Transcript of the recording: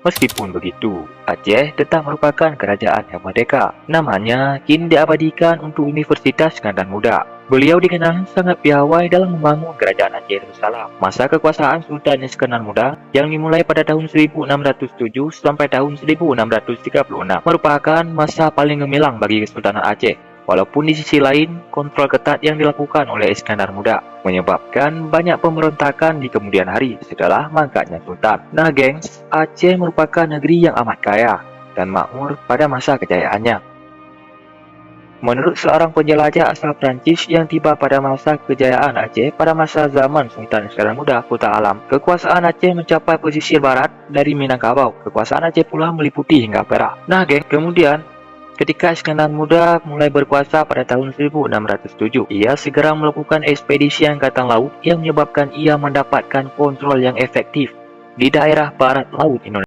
Meskipun begitu, Aceh tetap merupakan kerajaan yang merdeka. Namanya kini diabadikan untuk Universitas Iskandar Muda. Beliau dikenal sangat piawai dalam membangun kerajaan Aceh Darussalam. Masa kekuasaan Sultan Iskandar Muda yang dimulai pada tahun 1607 sampai tahun 1636 merupakan masa paling gemilang bagi Kesultanan Aceh. Walaupun di sisi lain, kontrol ketat yang dilakukan oleh Iskandar Muda menyebabkan banyak pemberontakan di kemudian hari setelah mangkatnya Sultan. Nah gengs, Aceh merupakan negeri yang amat kaya dan makmur pada masa kejayaannya. Menurut seorang penjelajah asal Prancis yang tiba pada masa kejayaan Aceh pada masa zaman Sultan Iskandar Muda, Kota Alam, kekuasaan Aceh mencapai pesisir barat dari Minangkabau. Kekuasaan Aceh pula meliputi hingga Perak. Nah geng, kemudian ketika Iskandar Muda mulai berkuasa pada tahun 1607, ia segera melakukan ekspedisi angkatan laut yang menyebabkan ia mendapatkan kontrol yang efektif di daerah barat laut Indonesia.